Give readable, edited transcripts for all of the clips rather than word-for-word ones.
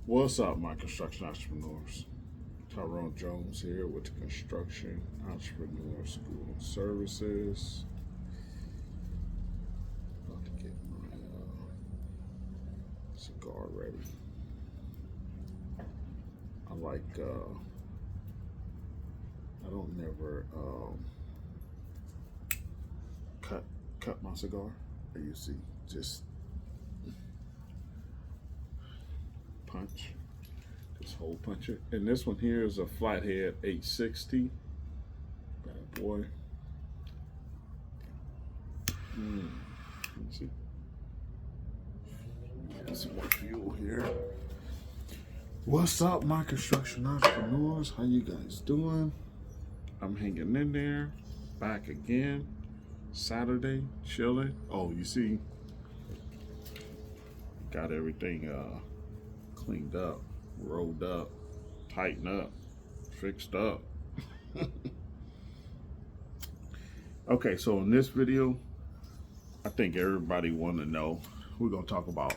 What's up, my construction entrepreneurs? Tyrone Jones here with the Construction Entrepreneur School of Services. About to get my cigar ready. I don't never cut my cigar. I usually just punch. Just hole punch it. And this one here is a Flathead 860. Bad boy. Let me see. Get some more fuel here. What's up, my construction entrepreneurs? How you guys doing? I'm hanging in there. Back again. Saturday, chilling. Oh, you see, got everything cleaned up, rolled up, tightened up, fixed up. Okay, so in this video, I think everybody want to know, we're going to talk about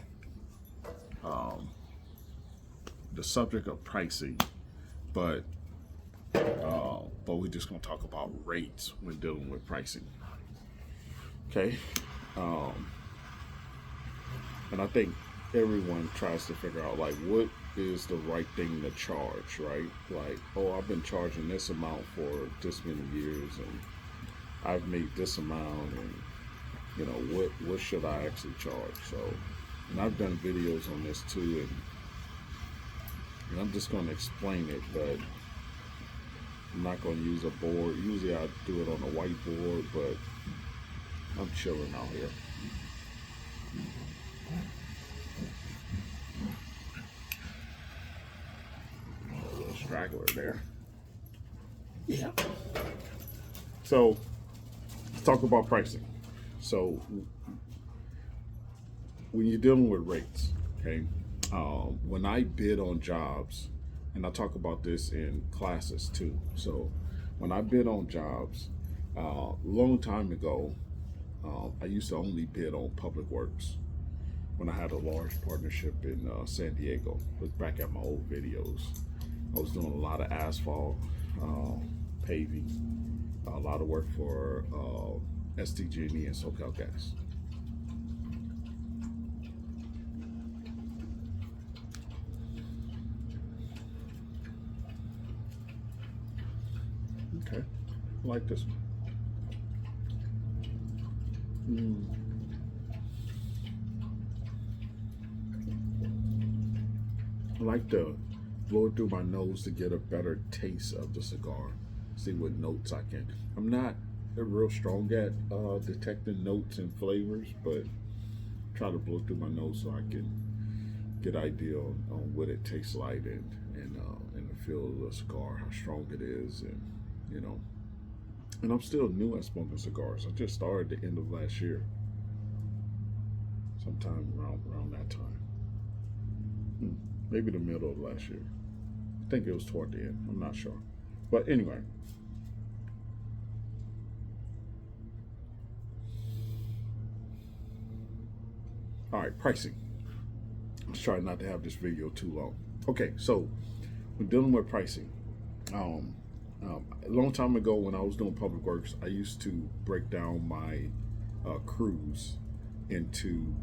the subject of pricing, but we're just going to talk about rates when dealing with pricing. Okay, and I think everyone tries to figure out, like, what is the right thing to charge, right? Like, oh, I've been charging this amount for this many years, and I've made this amount, and you know, what should I actually charge? So, and I've done videos on this too, and I'm just going to explain it, but I'm not going to use a board. Usually I do it on a whiteboard, but I'm chilling out here. A little straggler there. Yeah. So let's talk about pricing. So when you're dealing with rates, okay, when I bid on jobs, and I talk about this in classes too. So when I bid on jobs, a long time ago, I used to only bid on public works when I had a large partnership in San Diego. Look back at my old videos. I was doing a lot of asphalt, paving, a lot of work for SDG&E and SoCal Gas. Okay, I like this one. I like to blow it through my nose to get a better taste of the cigar. See what notes I can. I'm not real strong at detecting notes and flavors, but try to blow it through my nose so I can get an idea on what it tastes like and the feel of the cigar, how strong it is, and you know. And I'm still new at smoking cigars. I just started the end of last year, sometime around that time. Maybe the middle of last year. I think it was toward the end. I'm not sure. But anyway. All right, pricing. Let's try not to have this video too long. Okay, so when dealing with pricing, a long time ago when I was doing public works, I used to break down my crews into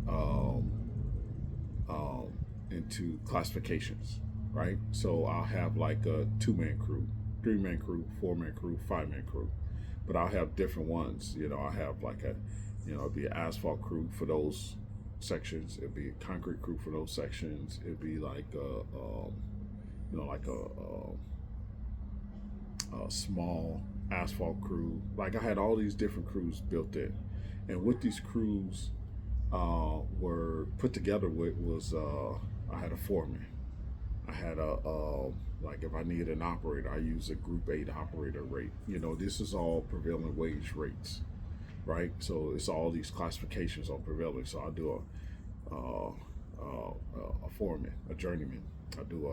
classifications, right? So I'll have like a 2-man crew, 3-man crew, 4-man crew, 5-man crew, but I'll have different ones. You know, I have like it'd be an asphalt crew for those sections. It'd be a concrete crew for those sections. It'd be like a small asphalt crew. Like I had all these different crews built in, and what these crews were put together with was I had a foreman. I had like if I needed an operator, I use a Group 8 operator rate. You know, this is all prevailing wage rates, right? So it's all these classifications on prevailing. So I do a foreman, a journeyman. I do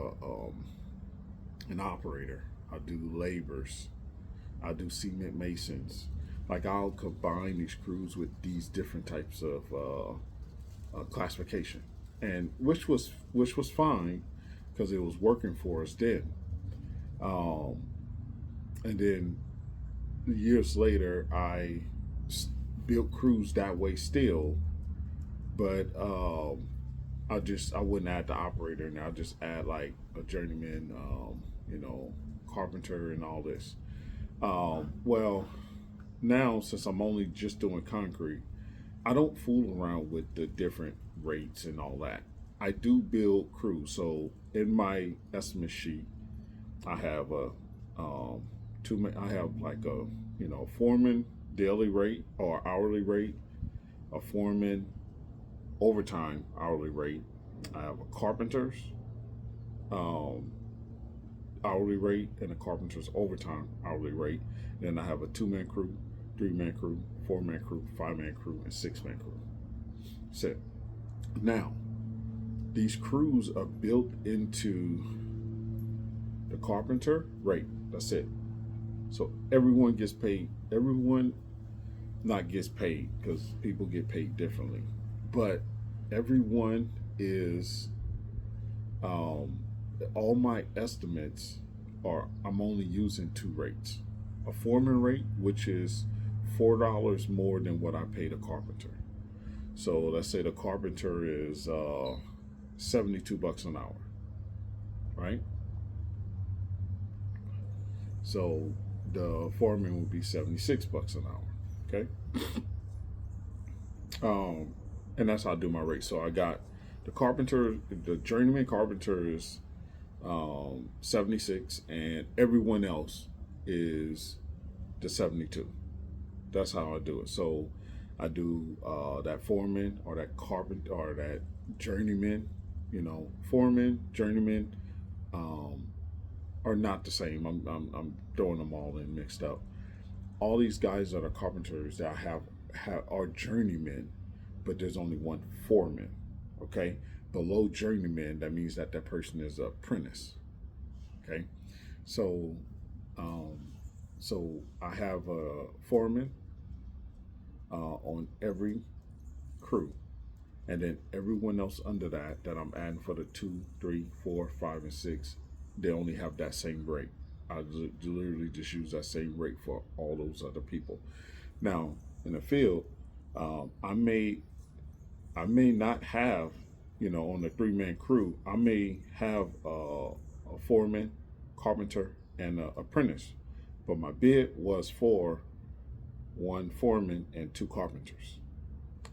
an operator. I do laborers. I do cement masons. Like I'll combine these crews with these different types of classification, and which was fine because it was working for us then. Um, and then years later, built crews that way still, but I wouldn't add the operator, and I'll just add like a journeyman, you know, carpenter and all this. Well, now since I'm only just doing concrete, I don't fool around with the different rates and all that. I do build crews, so in my estimate sheet, I have a I have like a, you know, foreman daily rate or hourly rate, a foreman overtime hourly rate. I have a carpenter's um, hourly rate and a carpenter's overtime hourly rate. Then I have a 2-man crew, 3-man crew, 4-man crew, 5-man crew, and 6-man crew. That's it. Now, these crews are built into the carpenter rate. That's it. So everyone gets paid. Everyone not gets paid because people get paid differently, but everyone is all my estimates are I'm only using 2 rates. A foreman rate, which is $4 more than what I paid a carpenter. So let's say the carpenter is $72 an hour, right? So the foreman would be $76 an hour. Okay. And that's how I do my rate. So I got the carpenter, the journeyman carpenter is 76, and everyone else is the 72. That's how I do it. So I do that foreman or that carpenter or that journeyman. You know, foreman, journeyman are not the same. I'm throwing them all in mixed up. All these guys that are carpenters that I have are journeymen, but there's only one foreman. Okay, below journeyman, that means that that person is an apprentice. Okay, so so I have a foreman on every crew, and then everyone else under that I'm adding for the 2, 3, 4, 5, and 6, they only have that same rate. I literally just use that same rate for all those other people. Now in the field, I may not have, you know, on the 3-man crew, I may have a foreman, carpenter, and an apprentice, but my bid was for 1 foreman and 2 carpenters.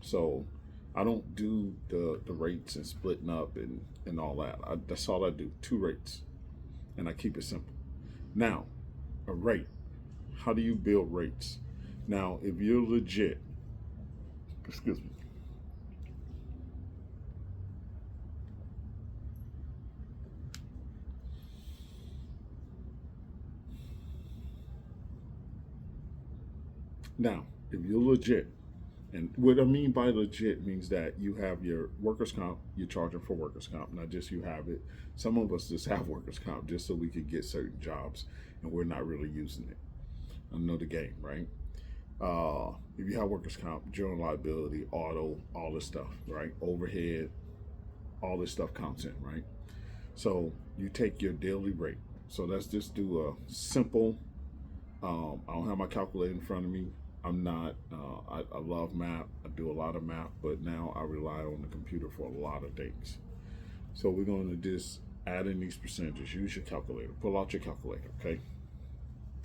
So I don't do the rates and splitting up and all that. That's all I do, 2 rates, and I keep it simple. Now, a rate. How do you build rates? Now, if you're legit, excuse me. Now, if you're legit, and what I mean by legit means that you have your workers' comp, you're charging for workers' comp, not just you have it. Some of us just have workers' comp just so we could get certain jobs, and we're not really using it. I know the game, right? If you have workers' comp, general liability, auto, all this stuff, right? Overhead, all this stuff counts in, right? So you take your daily rate. So let's just do a simple. I don't have my calculator in front of me. I'm not. I love math. I do a lot of math, but now I rely on the computer for a lot of things. So we're going to just add in these percentages. Use your calculator. Pull out your calculator, okay?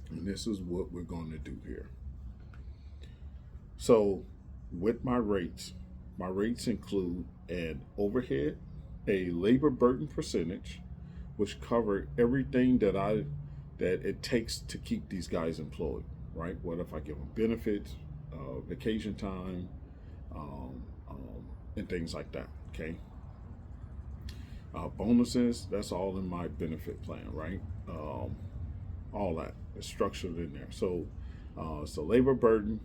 And this is what we're going to do here. So with my rates include an overhead, a labor burden percentage, which cover everything that it takes to keep these guys employed, right? What if I give them benefits, vacation time, and things like that, okay? Bonuses, that's all in my benefit plan, right? All that is structured in there. So it's the labor burden,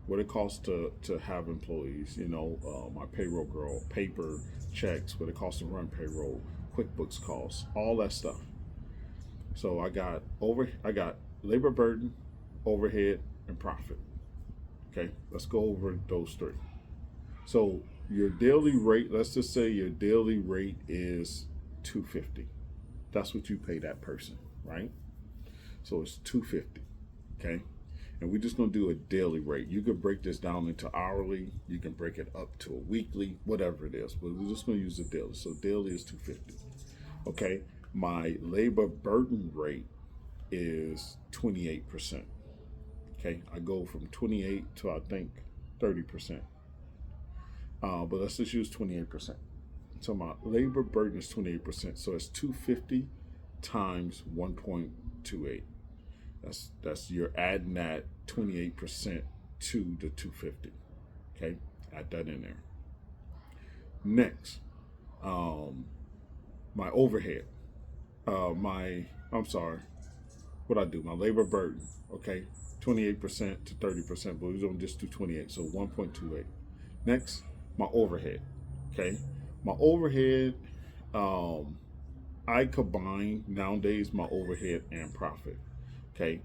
what it costs to have employees, you know, my payroll girl, paper, checks, what it costs to run payroll, QuickBooks costs, all that stuff. So I got labor burden, overhead, and profit. Okay, let's go over those 3. So your daily rate, let's just say your daily rate is $250. That's what you pay that person, right? So it's $250, okay? And we're just gonna do a daily rate. You could break this down into hourly, you can break it up to a weekly, whatever it is, but we're just gonna use the daily. So daily is $250, okay? My labor burden rate is 28%, okay? I go from 28 to I think 30%, but let's just use 28%. So my labor burden is 28%, so it's 250 times 1.28. That's you're adding that 28% to the 250. Okay, add that in there. Next, my overhead. I'm sorry. What I do? My labor burden. Okay, 28% to 30%, but we're gonna just do 28. So 1.28. Next, my overhead. Okay, my overhead. I combine nowadays my overhead and profit. Okay.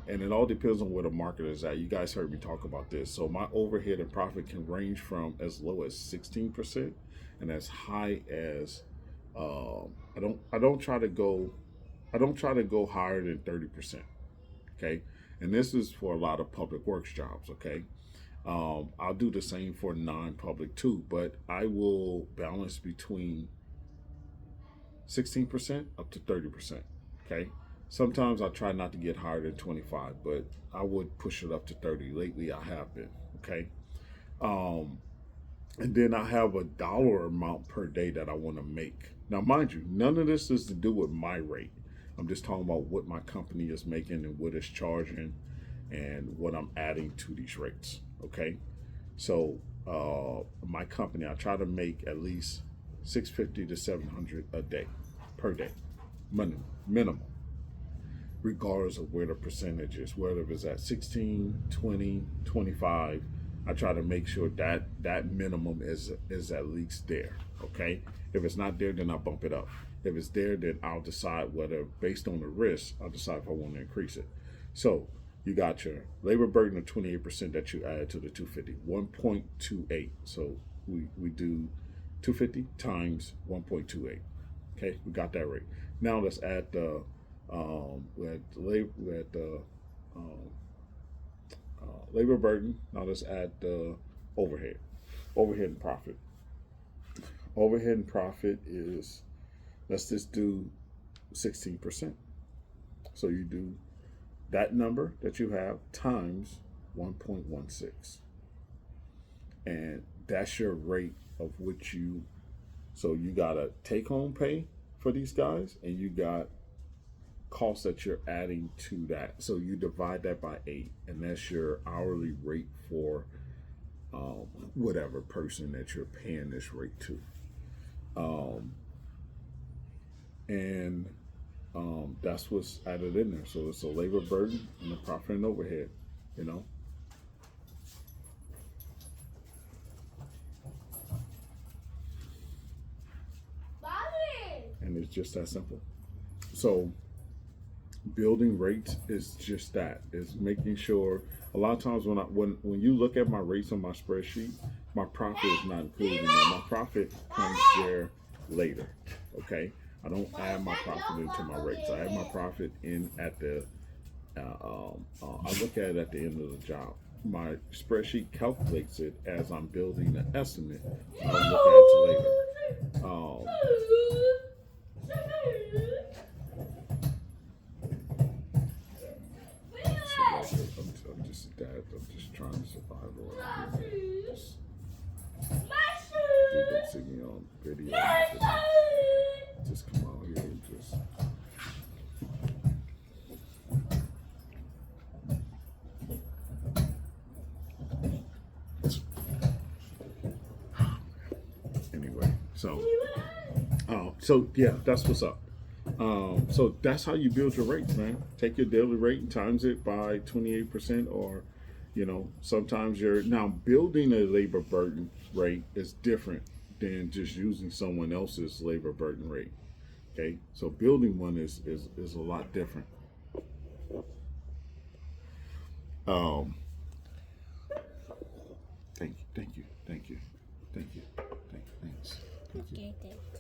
And it all depends on where the market is at. You guys heard me talk about this. So my overhead and profit can range from as low as 16% and as high as I don't try to go higher than 30%. Okay. And this is for a lot of public works jobs. Okay. I'll do the same for non-public too, but I will balance between 16% up to 30%. Okay. Sometimes I try not to get higher than 25, but I would push it up to 30. Lately I have been. Okay. And then I have a dollar amount per day that I want to make. Now, mind you, none of this is to do with my rate. I'm just talking about what my company is making and what it's charging and what I'm adding to these rates. Okay. So my company, I try to make at least 650 to 700 a day, per day, minimum, regardless of where the percentage is, whether it's at 16, 20, 25. I try to make sure that that minimum is at least there. Okay. If it's not there, then I bump it up. If it's there, then I'll decide whether, based on the risk, I'll decide if I want to increase it. So you got your labor burden of 28% that you add to the 250, 1.28. So we do 250 times 1.28. Okay, we got that rate. Now let's add the labor burden. Now let's add the overhead and profit. Overhead and profit is, let's just do 16%. So you do that number that you have times 1.16, and that's your rate of which you. So you got a take home pay for these guys, and you got costs that you're adding to that. So you divide that by 8, and that's your hourly rate for whatever person that you're paying this rate to. That's what's added in there. So it's a labor burden and a profit and overhead, you know. And it's just that simple. So building rates is just that. It's making sure. A lot of times when you look at my rates on my spreadsheet, my profit is not included in there. My profit comes there later. Okay, I don't add my profit into my rates. I add my profit in at the. I look at it at the end of the job. My spreadsheet calculates it as I'm building an estimate. I'll look at it later. I'm just dad. I'm just trying to survive over here. Just dude don't see me on video. Just come out here and just. Anyway, so yeah, that's what's up. So that's how you build your rates, man. Take your daily rate and times it by 28%, or, you know, sometimes now building a labor burden rate is different than just using someone else's labor burden rate. Okay, so building one is a lot different. Thank you. Thanks.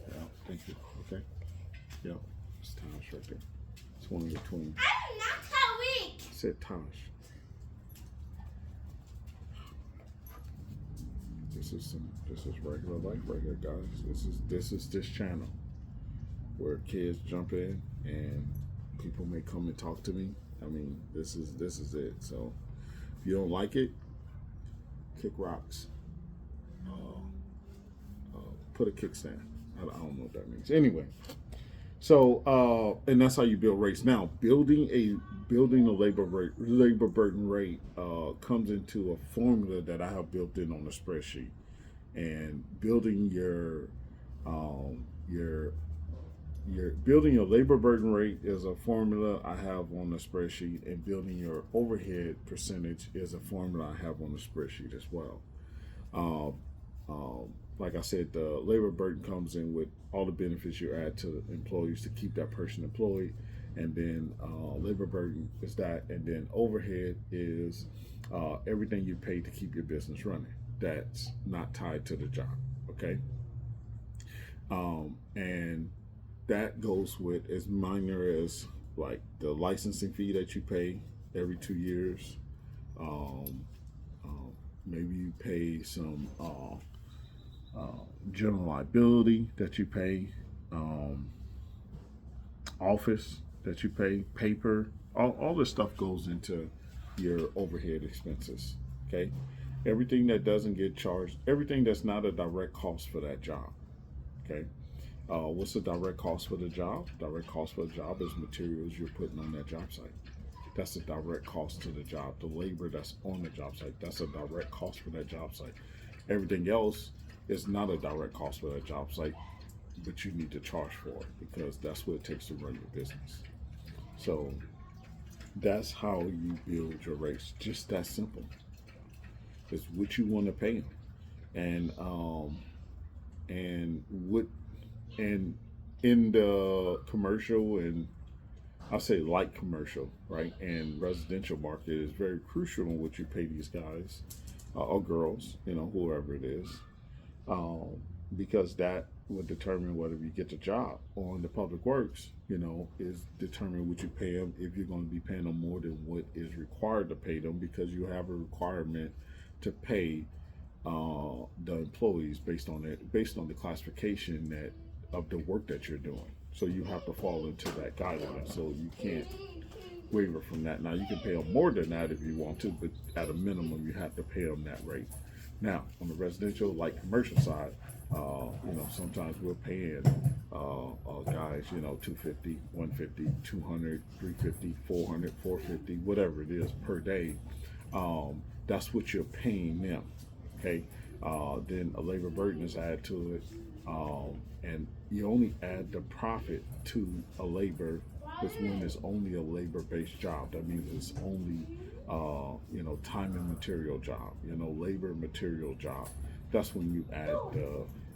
Yeah, thank you. Okay. Yeah. Tosh right there. It's one of the twins. I'm not so weak. I said Tosh. This is regular life right here, guys. This is this channel where kids jump in and people may come and talk to me. I mean, this is it. So if you don't like it, kick rocks. Put a kickstand. I don't know what that means. Anyway, so and that's how you build rates. Now, building a labor burden rate comes into a formula that I have built in on the spreadsheet, and building your building your labor burden rate is a formula I have on the spreadsheet, and building your overhead percentage is a formula I have on the spreadsheet as well. Like I said, the labor burden comes in with all the benefits you add to the employees to keep that person employed, and then labor burden is that, and then overhead is everything you pay to keep your business running. That's not tied to the job, okay? And that goes with as minor as like the licensing fee that you pay every 2 years. Maybe you pay some general liability that you pay, office that you pay, paper, all this stuff goes into your overhead expenses, okay? Everything that doesn't get charged, everything that's not a direct cost for that job, okay? What's the direct cost for the job? Direct cost for the job is materials you're putting on that job site. That's a direct cost to the job. The labor that's on the job site, that's a direct cost for that job site. Everything else is not a direct cost for that job site, but you need to charge for it because that's what it takes to run your business. So that's how you build your rates. Just that simple. It's what you want to pay them, and in the commercial, and I'll say light commercial, right, and residential market is very crucial on what you pay these guys or girls, whoever it is, because that would determine whether you get the job. On the public works, is determine what you pay them, if you're going to be paying them more than what is required to pay them, because you have a requirement to pay the employees based on the classification of the work that you're doing. So you have to fall into that guideline. So you can't waver from that. Now you can pay them more than that if you want to, but at a minimum you have to pay them that rate. Now on the residential, like commercial side, sometimes we're paying guys, 250, 150, 200, 350, 400, 450, whatever it is per day. That's what you're paying them. Okay. Then a labor burden is added to it. And you only add the profit to a labor when it's only a labor-based job. That means it's only, time and material job, labor material job. That's when you add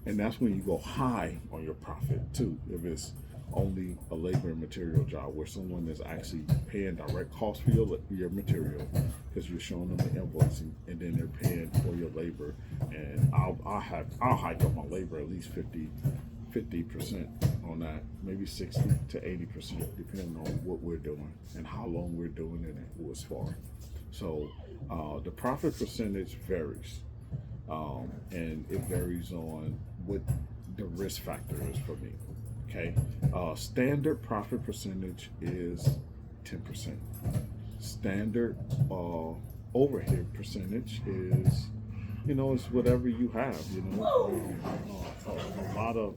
and that's when you go high on your profit too. If it's only a labor and material job, where someone is actually paying direct cost for your material because you're showing them the invoicing, and then they're paying for your labor. And I'll hike up my labor at least 50% on that, maybe 60 to 80%, depending on what we're doing and how long we're doing it and who it's for. So the profit percentage varies, and it varies on what the risk factor is for me. Okay, standard profit percentage is 10%. Standard overhead percentage is, it's whatever you have. A lot of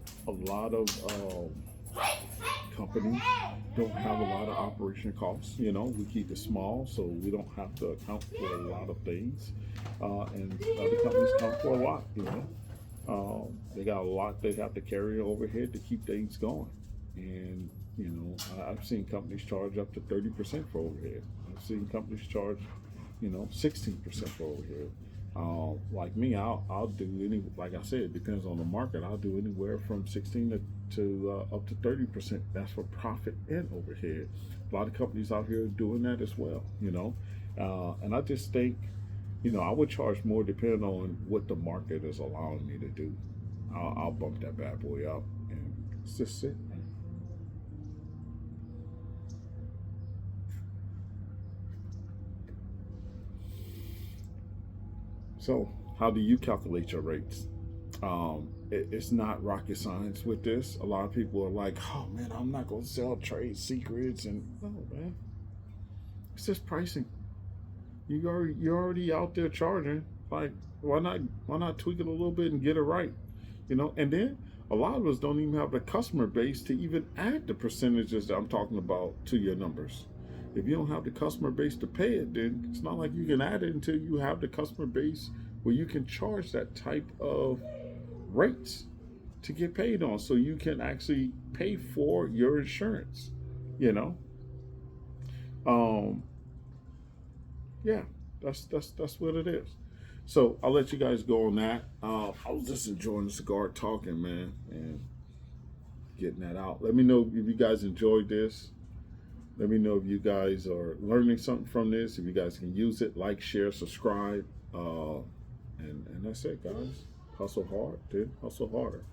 companies don't have a lot of operation costs. We keep it small, so we don't have to account for a lot of things, and other companies account for a lot. They got a lot they have to carry overhead to keep things going. And, I've seen companies charge up to 30% for overhead. I've seen companies charge, 16% for overhead. Like me, I'll do like I said, it depends on the market. I'll do anywhere from 16 to up to 30%. That's for profit and overhead. A lot of companies out here are doing that as well, and I just think, I would charge more depending on what the market is allowing me to do. I'll bump that bad boy up, and it's just it. So, how do you calculate your rates? It's not rocket science with this. A lot of people are like, "Oh man, I'm not going to sell trade secrets," and no, man, it's just pricing. You're already out there charging. Like, why not tweak it a little bit and get it right? And then a lot of us don't even have the customer base to even add the percentages that I'm talking about to your numbers. If you don't have the customer base to pay it, then it's not like you can add it until you have the customer base where you can charge that type of rates to get paid on, so you can actually pay for your insurance. You know, um, yeah, that's what it is. So I'll let you guys go on that. I was just enjoying the cigar talking, man, and getting that out. Let me know if you guys enjoyed this. Let me know if you guys are learning something from this. If you guys can use it, like, share, subscribe, and that's it, guys. Hustle hard, dude. Hustle harder.